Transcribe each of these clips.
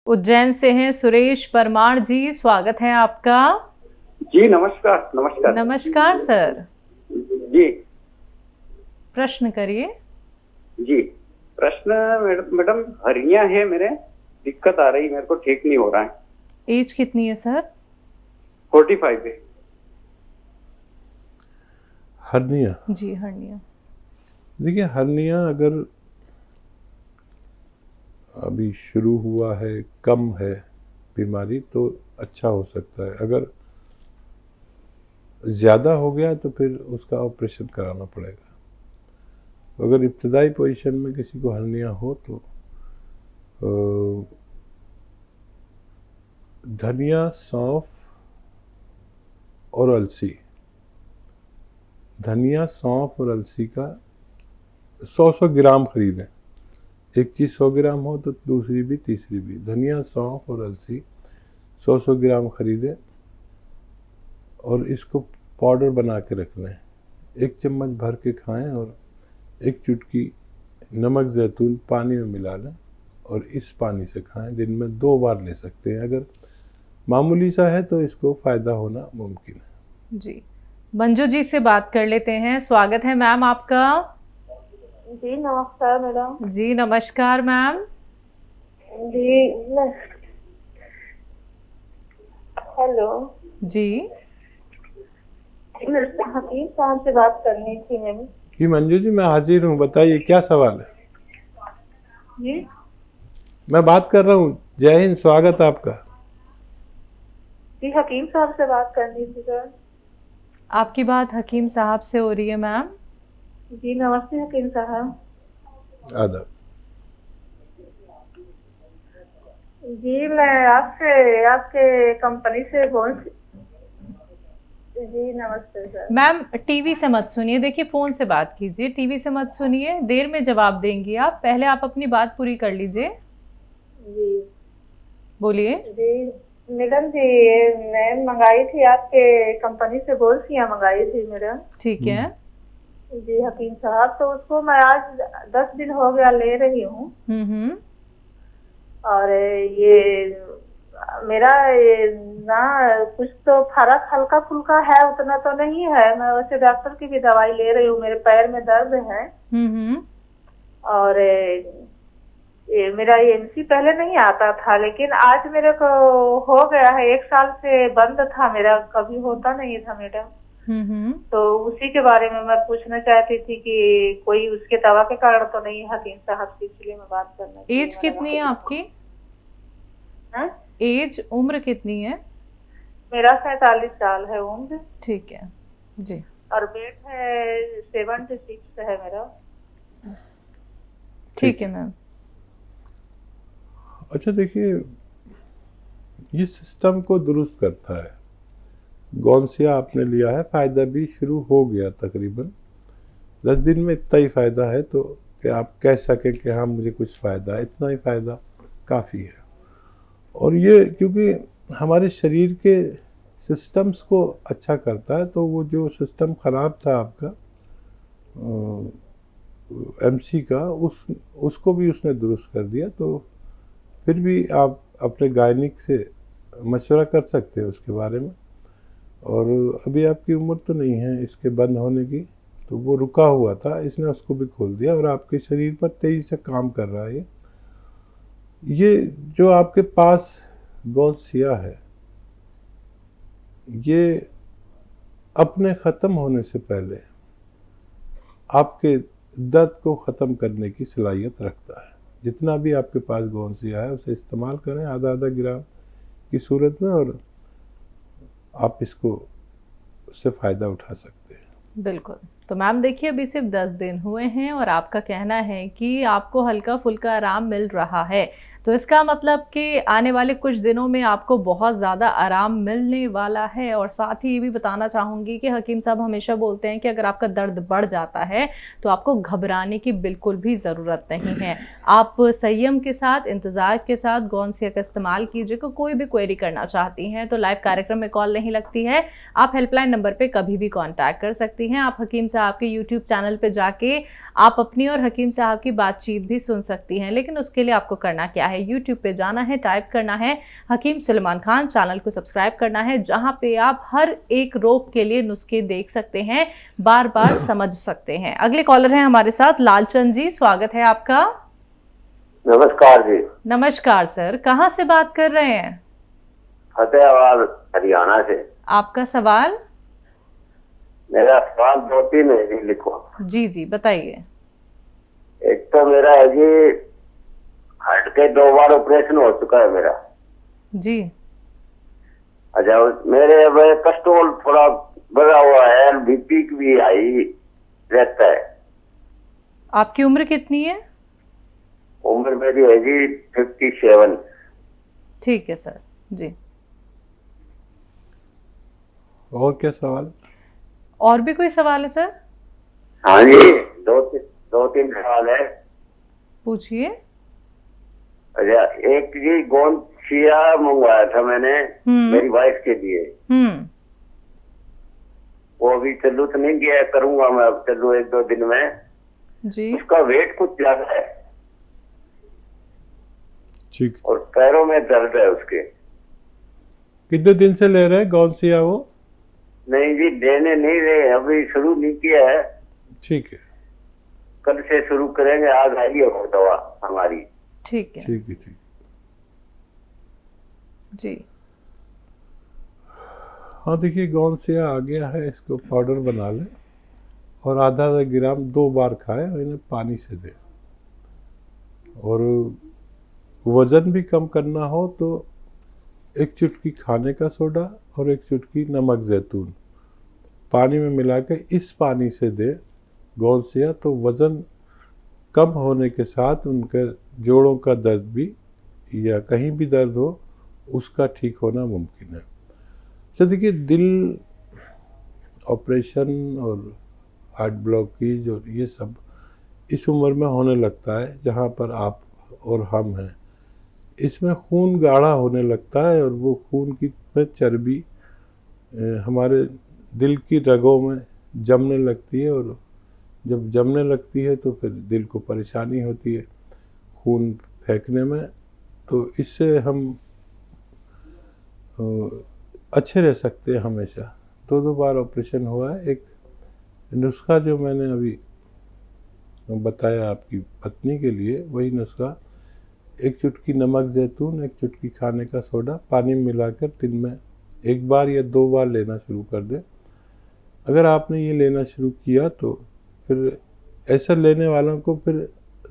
उज्जैन से हैं सुरेश परमार जी, स्वागत है आपका। जी नमस्कार। नमस्कार नमस्कार सर, जी। प्रश्न करिए। जी प्रश्न मैडम हर्निया है मेरे, दिक्कत आ रही, मेरे को ठीक नहीं हो रहा है। एज कितनी है सर? 45 है। हर्निया? जी हर्निया। देखिए हर्निया अगर अभी शुरू हुआ है, कम है बीमारी, तो अच्छा हो सकता है। अगर ज़्यादा हो गया तो फिर उसका ऑपरेशन कराना पड़ेगा। तो अगर इब्तदाई पोजीशन में किसी को हर्निया हो तो धनिया, सौंफ और अलसी, धनिया, सौंफ और अलसी का 100-100 ग्राम खरीदें। एक चीज़ 100 ग्राम हो तो दूसरी भी तीसरी भी। धनिया, सौंफ और अलसी 100-100 ग्राम खरीदें और इसको पाउडर बना के रख लें। 1 चम्मच भर के खाएं और 1 चुटकी नमक ज़ैतून पानी में मिला लें और इस पानी से खाएं। दिन में 2 बार ले सकते हैं। अगर मामूली सा है तो इसको फ़ायदा होना मुमकिन है। जी मंजू जी से बात कर लेते हैं। स्वागत है मैम आपका। जी नमस्कार मैडम। जी नमस्कार मैम। जी हेलो जी मेरे से हकीम साहब से बात करनी थी मैम। जी मंजू जी, मैं हाजिर हूँ, बताइए क्या सवाल है। जी मैं बात कर रहा हूँ। जय हिंद, स्वागत आपका। जी हकीम साहब से बात करनी थी सर। आपकी बात हकीम साहब से हो रही है मैम। जी नमस्ते हकीम साहब। आदाब। जी मैं आपके कंपनी से जी नमस्ते सर। मैम टीवी से मत सुनिए, देखिए फोन से बात कीजिए, टीवी से मत सुनिए, देर में जवाब देंगी आप। पहले आप अपनी बात पूरी कर लीजिए। जी बोलिए। जी मैडम जी, मैं मंगाई थी आपके कंपनी से, गोल्सियाँ मंगाई थी मैडम। ठीक है। जी हकीम साहब, तो उसको मैं आज 10 दिन हो गया ले रही हूँ। और ये मेरा ये ना कुछ तो फर्क हल्का फुल्का है, उतना तो नहीं है। मैं वैसे डॉक्टर की भी दवाई ले रही हूँ, मेरे पैर में दर्द है। और ये मेरा एमसी पहले नहीं आता था, लेकिन आज मेरे को हो गया है। 1 साल से बंद था मेरा, कभी होता नहीं था मैडम। तो उसी के बारे में मैं पूछना चाहती थी कि कोई उसके दवा के कारण तो नहीं है हकीम साहब से, इसलिए मैं बात करना। एज कितनी है आपकी? एज उम्र कितनी है? मेरा 47 साल है उम्र। ठीक है जी। और वेट है 76 है मेरा। ठीक है मैम। अच्छा देखिए, ये सिस्टम को दुरुस्त करता है। गौनसिया आपने लिया है, फ़ायदा भी शुरू हो गया तकरीबन 10 दिन में। इतना ही फ़ायदा है तो कि आप कह सकें कि हाँ मुझे कुछ फ़ायदा है, इतना ही फ़ायदा काफ़ी है। और ये क्योंकि हमारे शरीर के सिस्टम्स को अच्छा करता है, तो वो जो सिस्टम ख़राब था आपका एमसी का, उसको भी उसने दुरुस्त कर दिया। तो फिर भी आप अपने गायनिक से मशवरा कर सकते हैं उसके बारे में। और अभी आपकी उम्र तो नहीं है इसके बंद होने की, तो वो रुका हुआ था, इसने उसको भी खोल दिया और आपके शरीर पर तेज़ी से काम कर रहा है। ये जो आपके पास गौनसिया है, ये अपने ख़त्म होने से पहले आपके दर्द को ख़त्म करने की सलाहियत रखता है। जितना भी आपके पास गौनसिया है उसे इस्तेमाल करें आधा ग्राम की सूरत में, और आप इसको उससे फ़ायदा उठा सकते हैं। बिल्कुल। तो मैम देखिए, अभी सिर्फ 10 दिन हुए हैं और आपका कहना है कि आपको हल्का फुल्का आराम मिल रहा है, तो इसका मतलब कि आने वाले कुछ दिनों में आपको बहुत ज़्यादा आराम मिलने वाला है। और साथ ही ये भी बताना चाहूँगी कि हकीम साहब हमेशा बोलते हैं कि अगर आपका दर्द बढ़ जाता है तो आपको घबराने की बिल्कुल भी ज़रूरत नहीं है। आप संयम के साथ, इंतज़ार के साथ गौनसिया का इस्तेमाल कीजिएगा। कोई भी क्वेरी करना चाहती हैं तो लाइव कार्यक्रम में कॉल नहीं लगती है, आप हेल्पलाइन नंबर पर कभी भी कॉन्टैक्ट कर सकती हैं। आप हकीम साहब के यूट्यूब चैनल पर जाके आप अपनी और हकीम साहब की बातचीत भी सुन सकती हैं। लेकिन उसके लिए आपको करना क्या है, यूट्यूब पे जाना है, टाइप करना है हकीम सुलेमान खान, चैनल को सब्सक्राइब करना है, जहां पे आप हर एक रोग के लिए नुस्खे देख सकते हैं, बार बार समझ सकते हैं। अगले कॉलर हैं हमारे साथ, लालचंद जी, स्वागत है आपका। नमस्कार जी। नमस्कार सर, कहाँ से बात कर रहे हैं? फतेहाबाद हरियाणा से। आपका सवाल? मेरा सवाल 2-3 है जी, लिखो। जी जी बताइए। एक तो मेरा है जी, हार्ट के 2 बार ऑपरेशन हो चुका है मेरा जी। अच्छा, मेरे कोलेस्ट्रॉल थोड़ा बढ़ा हुआ है, बीपी भी हाई रहता है। आपकी उम्र कितनी है? उम्र मेरी है जी 57। ठीक है सर जी। और क्या सवाल? और भी कोई सवाल है सर? हाँ जी, 2-3 सवाल है। पूछिए। अच्छा, एक जी गोंद चिया मंगवाया था मैंने मेरी वाइफ के लिए। वो अभी चालू तो नहीं किया, करूंगा मैं अब चालू 1-2 दिन में जी। उसका वेट कुछ ज्यादा है ठीक। और पैरों में दर्द है उसके। कितने दिन से ले रहे हैं गौनसिया वो? नहीं जी, देने नहीं रहे, अभी शुरू नहीं किया है। ठीक है, कल से शुरू करेंगे, आज आई है वो दवा हमारी। ठीक है। ठीक है, ठीक। जी हाँ देखिए, गौनसिया आ गया है, इसको पाउडर बना लें और आधा ग्राम 2 बार खाएं और इन्हें पानी से दें। और वज़न भी कम करना हो तो 1 चुटकी खाने का सोडा और 1 चुटकी नमक ज़ैतून पानी में मिलाकर इस पानी से दे गौनसिया, तो वज़न कम होने के साथ उनके जोड़ों का दर्द भी या कहीं भी दर्द हो उसका ठीक होना मुमकिन है। तो देखिए, दिल ऑपरेशन और हार्ट ब्लॉकेज और ये सब इस उम्र में होने लगता है जहाँ पर आप और हम हैं। इसमें खून गाढ़ा होने लगता है और वो खून की में चर्बी हमारे दिल की रगों में जमने लगती है, और जब जमने लगती है तो फिर दिल को परेशानी होती है खून फेंकने में। तो इससे हम अच्छे रह सकते हैं हमेशा। 2 बार ऑपरेशन हुआ है। एक नुस्खा जो मैंने अभी बताया आपकी पत्नी के लिए, वही नुस्खा 1 चुटकी नमक ज़ैतून, 1 चुटकी खाने का सोडा पानी में मिलाकर दिन में 1 बार या 2 बार लेना शुरू कर दें। अगर आपने ये लेना शुरू किया तो फिर ऐसा लेने वालों को फिर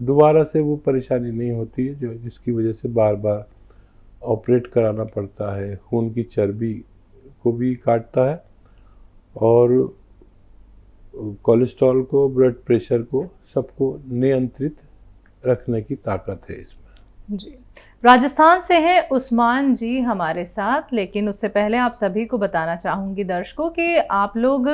दोबारा से वो परेशानी नहीं होती है जो जिसकी वजह से बार बार ऑपरेट कराना पड़ता है। खून की चर्बी को भी काटता है और कोलेस्ट्रॉल को, ब्लड प्रेशर को, सबको नियंत्रित रखने की ताकत है इसमें। जी। राजस्थान से हैं उस्मान जी हमारे साथ, लेकिन उससे पहले आप सभी को बताना चाहूँगी दर्शकों कि आप लोग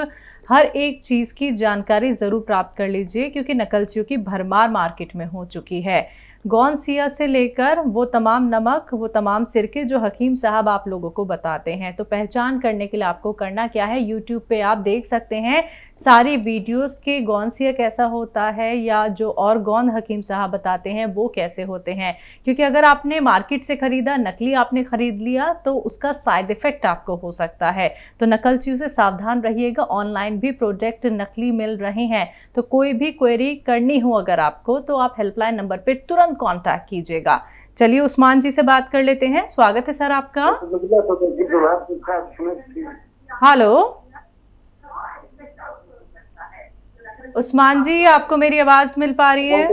हर एक चीज़ की जानकारी ज़रूर प्राप्त कर लीजिए, क्योंकि नकलचियों की भरमार मार्केट में हो चुकी है। गौनसिया से लेकर वो तमाम नमक, वो तमाम सिरके जो हकीम साहब आप लोगों को बताते हैं। तो पहचान करने के लिए आपको करना क्या है, यूट्यूब पे आप देख सकते हैं सारी वीडियोस के गौनसिया कैसा होता है या जो और गौन हकीम साहब बताते हैं वो कैसे होते हैं। क्योंकि अगर आपने मार्केट से ख़रीदा, नकली आपने ख़रीद लिया तो उसका साइड इफ़ेक्ट आपको हो सकता है। तो नकलचियों से सावधान रहिएगा। ऑनलाइन भी प्रोडक्ट नकली मिल रहे हैं, तो कोई भी क्वेरी करनी हो अगर आपको तो आप हेल्पलाइन नंबर पर तुरंत कॉन्टैक्ट कीजिएगा। चलिए उस्मान जी से बात कर लेते हैं। स्वागत है सर आपका। हेलो उस्मान जी, आपको मेरी आवाज मिल पा रही है?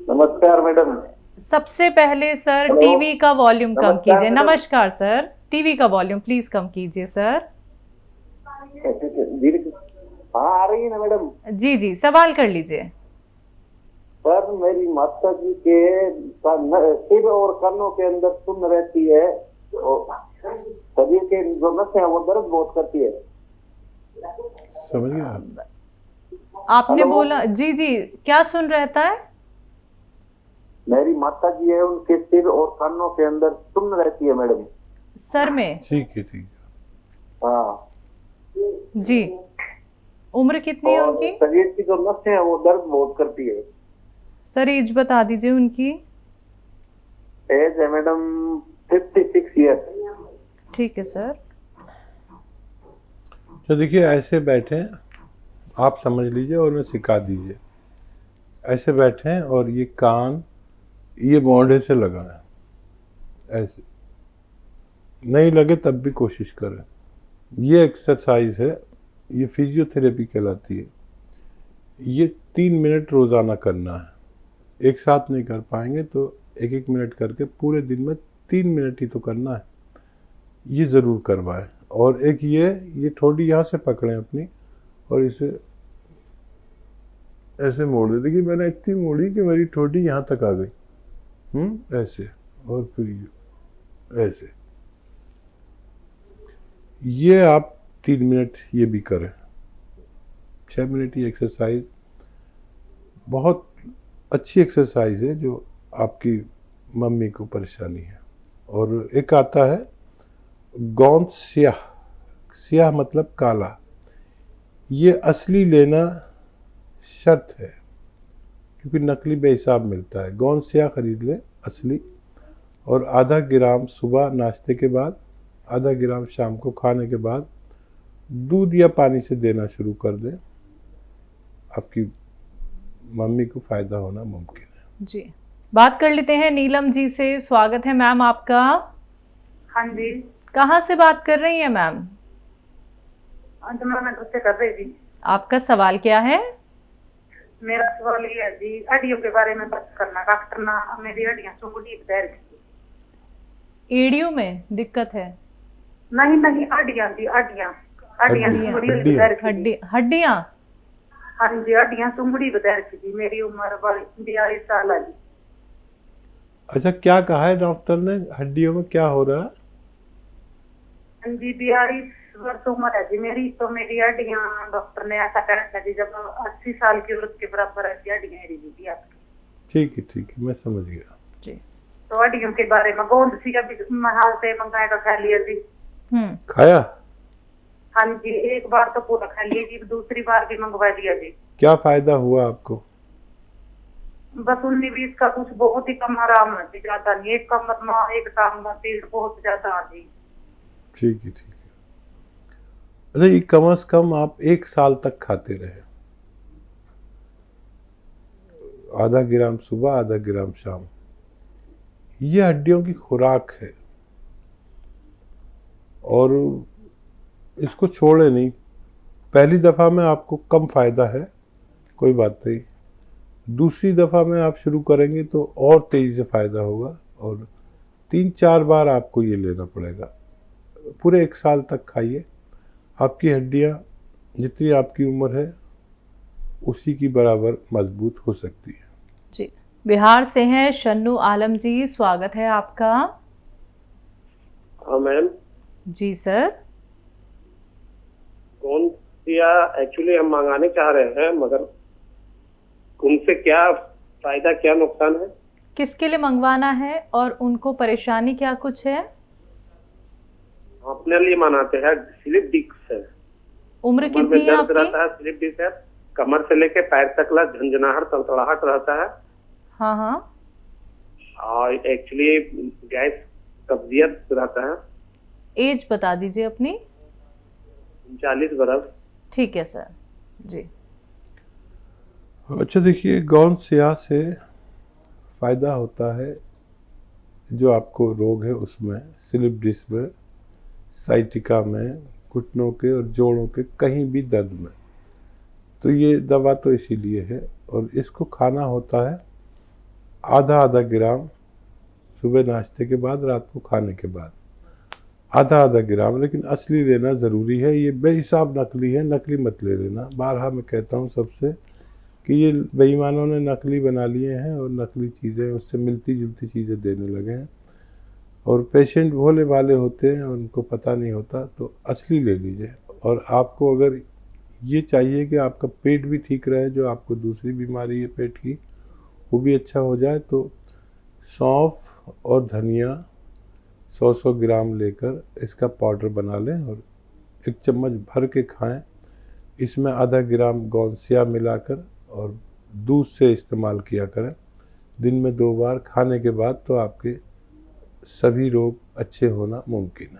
नमस्कार मैडम। सबसे पहले सर टीवी का वॉल्यूम कम कीजिए। नमस्कार सर, टीवी का वॉल्यूम प्लीज कम कीजिए सर। हाँ, आ रही है ना मैडम? जी जी, सवाल कर लीजिए। पर मेरी माता जी के सिर और कानों के अंदर सुन्न रहती है और शरीर के जो नसें हैं वो दर्द बहुत करती है। समझ गए आप? आपने बोला जी जी, क्या सुन रहता है? मेरी माता जी है, उनके सिर और कानों के अंदर सुन्न रहती है मैडम। सर में? ठीक है, ठीक है। हाँ जी। उम्र कितनी है और उनकी? शरीर की जो नसें हैं वो दर्द बहुत करती है। सर एज बता दीजिए उनकी। एज है मैडम 56 ईयर। ठीक है सर। तो देखिए ऐसे बैठे आप समझ लीजिए और उन्हें सिखा दीजिए। ऐसे बैठे और ये कान ये मोढ़े से लगाएं, ऐसे नहीं लगे तब भी कोशिश करें। ये एक्सरसाइज है, ये फिजियोथेरेपी कहलाती है। ये 3 मिनट रोज़ाना करना है। एक साथ नहीं कर पाएंगे तो 1-1 मिनट करके पूरे दिन में 3 मिनट ही तो करना है। ये ज़रूर करवाएं। और एक ये ठोड़ी यहाँ से पकड़ें अपनी और इसे ऐसे मोड़ दे। देखिए मैंने इतनी मोड़ी कि मेरी ठोड़ी यहाँ तक आ गई। ऐसे और फिर ये ऐसे। ये आप 3 मिनट ये भी करें। 6 मिनट ये एक्सरसाइज बहुत अच्छी एक्सरसाइज है जो आपकी मम्मी को परेशानी है। और एक आता है गौंद स्याह। स्याह मतलब काला। ये असली लेना शर्त है क्योंकि नकली बेहिसाब मिलता है। गौंद स्याह खरीद लें असली, और आधा ग्राम सुबह नाश्ते के बाद, आधा ग्राम शाम को खाने के बाद दूध या पानी से देना शुरू कर दें। आपकी मम्मी को फ़ायदा होना मुमकिन है। जी, बात कर लेते हैं नीलम जी से। स्वागत है मैम आपका। हाँ जी। कहाँ से बात कर रही हैं मैम? मैं उससे कर रही थी। आपका सवाल क्या है? मेरा सवाल ये है जी, हड्डियों के बारे में बात करना। डॉक्टर ना मेरी हड्डियां सुंगड़ी पैर की। एड़ियों में दिक्कत है? नहीं नहीं, हड्डियां जी, हड्डियां सुंगड़ी पैर की। हड्डियां? हाँ जी, हड्डियां सुंगड़ी पैर की जी। मेरी उम्र 42 साल है जी। अच्छा, क्या कहा है डॉक्टर ने? हड्डियों में क्या हो रहा है? हाँ जी, 42 वर्ष उम्र है जी मेरी। तो मेरी हड्डियां, डॉक्टर ने ऐसा कहा था जी, जब 80 साल की औरत के बराबर है हड्डियां जी आपकी। ठीक है, मैं समझ गया जी। तो हड्डियों के बारे में गोंद सी अभी हाल से मंगाया का खा लिया जी। खाया? हाँ जी, एक बार तो पूरा खा लिया जी, दूसरी बार भी मंगवा लिया जी। क्या फायदा हुआ आपको? बस 19-20 का कुछ बहुत ही कम आराम है जी, ज्यादा नहीं। एक कमर में, एक टांग में पीड़ बहुत ज्यादा है जी। ठीक है। अच्छा, ये कम से कम आप 1 साल तक खाते रहे। आधा ग्राम सुबह, आधा ग्राम शाम। ये हड्डियों की खुराक है और इसको छोड़े नहीं। पहली दफ़ा में आपको कम फ़ायदा है, कोई बात नहीं। दूसरी दफ़ा में आप शुरू करेंगे तो और तेज़ी से फ़ायदा होगा और 3-4 बार आपको ये लेना पड़ेगा। पूरे 1 साल तक खाइए। आपकी हड्डियाँ जितनी आपकी उम्र है उसी की बराबर मजबूत हो सकती है। जी, बिहार से हैं शन्नू आलम जी, स्वागत है आपका। हाँ मैम। जी सर। कौन सा एक्चुअली हम मंगाने चाह रहे हैं, मगर उनसे क्या फायदा क्या नुकसान है? किसके लिए मंगवाना है और उनको परेशानी क्या कुछ है? अपने लिए मनाते हैं। स्लिप डिस्क है। उम्र कितनी है आपकी? रहता है, स्लिप डिस्क है। कमर से लेके पैर तक ला झंझनाहट, तड़तड़ाहट रहता है। हाँ। और एक्चुअली गैस, कब्जियत रहता है। एज बता दीजिए अपनी। 40 बरस। ठीक है सर जी। अच्छा देखिए, गौंद स्याह से फ़ायदा होता है जो आपको रोग है उसमें, स्लिप डिस्क में, साइटिका में, घुटनों के और जोड़ों के कहीं भी दर्द में। तो ये दवा तो इसीलिए है। और इसको खाना होता है आधा ग्राम सुबह नाश्ते के बाद, रात को खाने के बाद आधा ग्राम। लेकिन असली लेना ज़रूरी है। ये बेहिसाब नकली है, नकली मत ले लेना। बारहा मैं कहता हूँ सबसे कि ये बेईमानों ने नकली बना लिए हैं और नकली चीज़ें उससे मिलती जुलती चीज़ें देने लगे हैं और पेशेंट भोले भाले होते हैं, उनको पता नहीं होता। तो असली ले लीजिए। और आपको अगर ये चाहिए कि आपका पेट भी ठीक रहे, जो आपको दूसरी बीमारी है पेट की वो भी अच्छा हो जाए, तो सौंफ और धनिया 100 ग्राम लेकर इसका पाउडर बना लें और 1 चम्मच भर के खाएं। इसमें आधा ग्राम गोंसिया मिलाकर और दूध से इस्तेमाल किया करें दिन में 2 बार खाने के बाद, तो आपके सभी रोग अच्छे होना मुमकिन है।